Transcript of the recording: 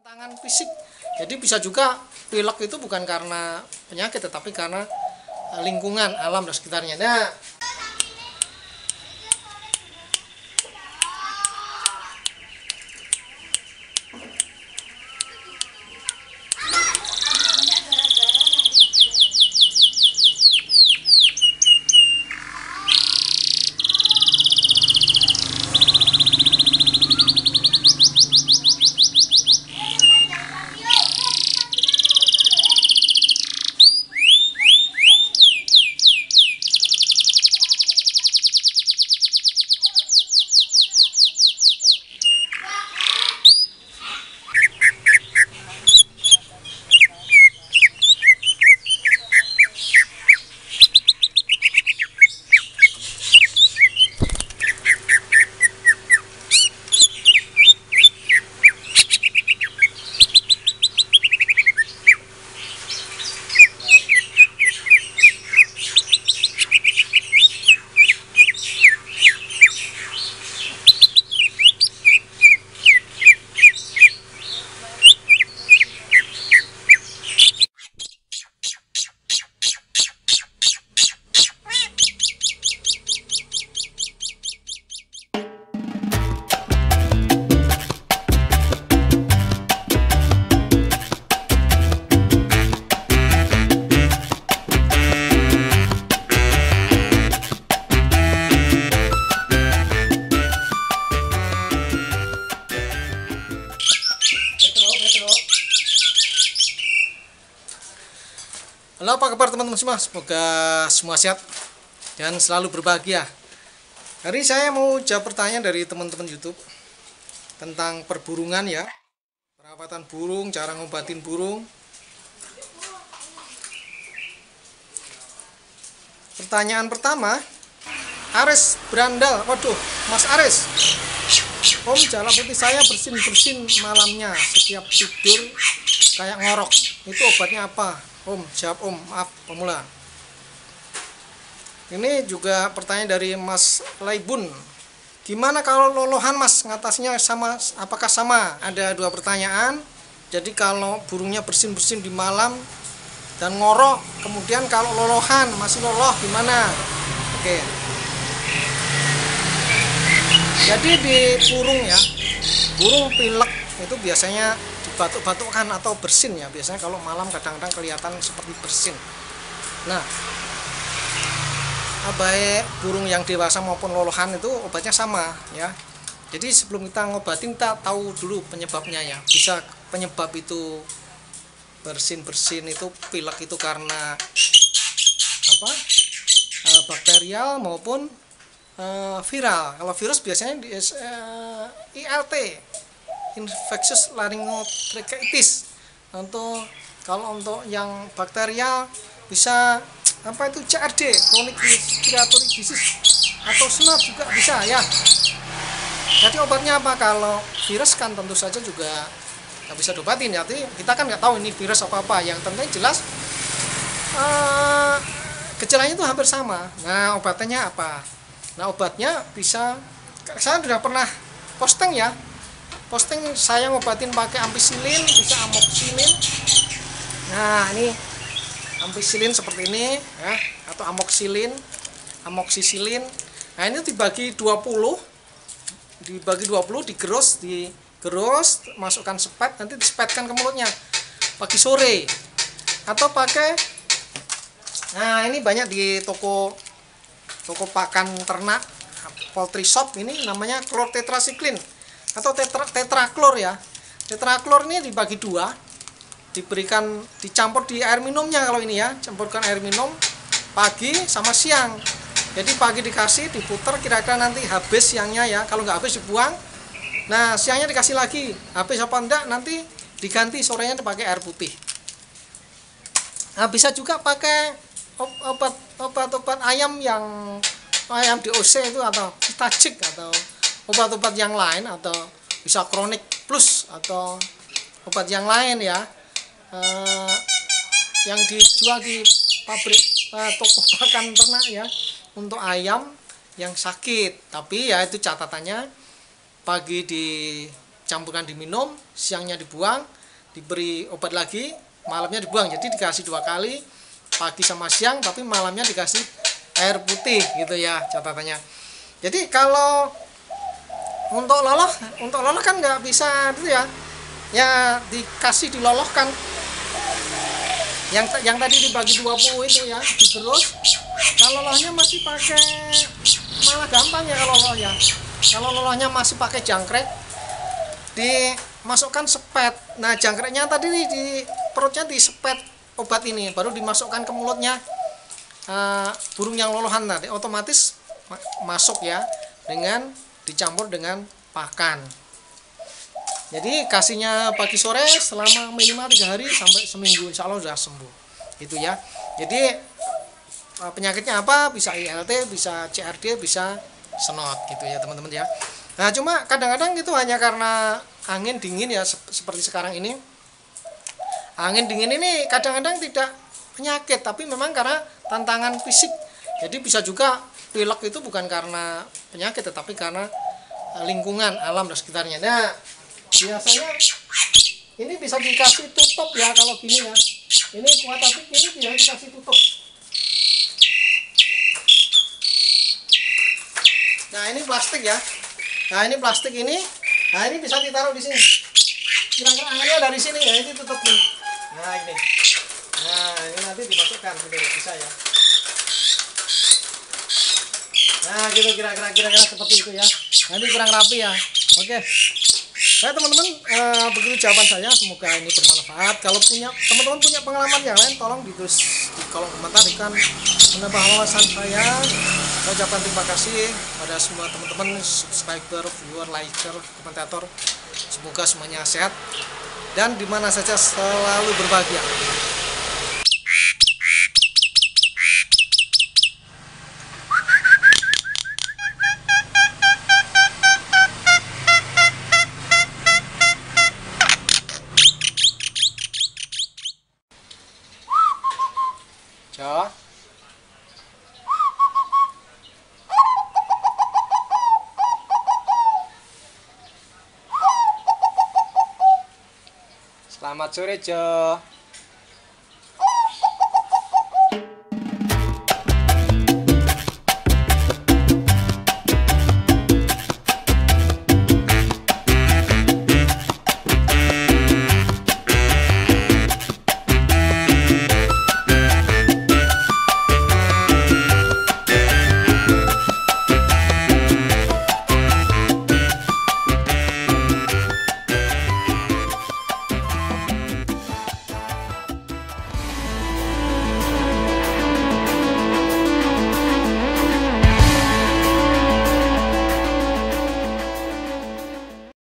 tantangan fisik. Jadi bisa juga pilek itu bukan karena penyakit tetapi karena lingkungan alam dan sekitarnya. Nah, halo, apa kabar teman-teman semua? Semoga semua sehat dan selalu berbahagia. Hari ini saya mau jawab pertanyaan dari teman-teman YouTube tentang perburungan ya, perawatan burung, cara ngobatin burung. Pertanyaan pertama, Ares Brandal. Waduh, Mas Ares, Om, jala putih saya bersin-bersin malamnya setiap tidur kayak ngorok. Itu obatnya apa? Om, jawab Om, maaf pemula. Ini juga pertanyaan dari Mas Laibun. Gimana kalau lolohan Mas? Ngatasinya sama, apakah sama? Ada dua pertanyaan. Jadi kalau burungnya bersin-bersin di malam dan ngorok, kemudian kalau lolohan masih loloh gimana? Oke. Jadi di burung ya, burung pilek itu biasanya batuk-batukkan atau bersin ya, biasanya kalau malam kadang-kadang kelihatan seperti bersin. Nah, baik burung yang dewasa maupun lolohan itu obatnya sama ya. Jadi sebelum kita ngobatin, kita tahu dulu penyebabnya ya. Bisa penyebab itu bersin-bersin itu pilek itu karena apa? Bakterial maupun viral. Kalau virus biasanya ILT, infectious laryngotracheitis. Kalau untuk yang bakterial bisa apa itu CRD, chronic respiratory disease, atau SNAP juga bisa ya. Jadi obatnya apa? Kalau virus kan tentu saja juga nggak bisa diobatin. Jadi kita kan nggak tahu ini virus apa. Yang penting jelas gejalanya itu hampir sama. Nah, obatnya apa? Nah, obatnya bisa, saya sudah pernah posting ya. Posting saya ngobatin pakai ampicillin, bisa amoxicillin. Nah, ini ampicillin seperti ini ya, atau amoxicillin. Nah, ini dibagi 20. Digerus, masukkan sepet, nanti dispetkan ke mulutnya pagi sore. Atau pakai, nah ini banyak di toko pakan ternak, poultry shop, ini namanya chlortetracycline atau tetraklor ya. Tetraklor ini dibagi dua, dicampur di air minumnya. Kalau ini ya, campurkan air minum pagi sama siang. Jadi pagi dikasih, diputer, kira-kira nanti habis siangnya ya. Kalau nggak habis dibuang. Nah, siangnya dikasih lagi, habis apa enggak nanti diganti, sorenya dipakai air putih. Nah, bisa juga pakai obat-obat ayam DOC itu, atau Stagic, atau obat-obat yang lain, atau bisa Chronic Plus atau obat yang lain ya, yang dijual di pabrik toko pakan ternak ya, untuk ayam yang sakit. Tapi ya itu catatannya, pagi dicampurkan diminum, siangnya dibuang, diberi obat lagi, malamnya dibuang. Jadi dikasih 2 kali, pagi sama siang, tapi malamnya dikasih air putih gitu ya catatannya. Jadi kalau untuk loloh kan nggak bisa itu ya, ya dikasih dilolohkan. Yang tadi dibagi 20 itu ya digerus. Kalau lolohnya masih pakai, malah gampang ya kalau loloh ya. Kalau lolohnya masih pakai jangkrik, dimasukkan sepet. Nah jangkriknya tadi di perutnya disepet obat ini, baru dimasukkan ke mulutnya burung yang lolohan tadi, otomatis masuk ya, dengan dicampur dengan pakan. Jadi kasihnya pagi sore selama minimal 3 hari sampai seminggu, insya Allah sudah sembuh gitu ya. Jadi penyakitnya apa, bisa ILT, bisa CRD, bisa senot gitu ya teman-teman ya. Nah cuma kadang-kadang itu hanya karena angin dingin ya, seperti sekarang ini. Angin dingin ini kadang-kadang tidak penyakit, tapi memang karena tantangan fisik. Jadi bisa juga pilek itu bukan karena penyakit, tetapi karena lingkungan alam dan sekitarnya. Nah biasanya ini bisa dikasih tutup ya, kalau gini ya. Ini kuat tapi ini bisa dikasih tutup. Nah ini plastik ya. Nah ini plastik ini. Nah ini bisa ditaruh di sini. Kira-kira anginnya dari sini ya, ini tutup nih. Nah ini. Nah ini nanti dimasukkan gitu bisa ya. Nah gitu kira-kira seperti itu ya. Nanti kurang rapi ya. Oke. Nah teman-teman, begitu jawaban saya, semoga ini bermanfaat. Kalau teman-teman punya pengalaman yang lain, tolong ditulis di kolom komentar, ikan menambah wawasan saya. Saya ucapkan terima kasih pada semua teman-teman, subscriber, viewer, liker, komentator. Semoga semuanya sehat dan dimana saja selalu berbahagia. Jo. Selamat sore, Jo.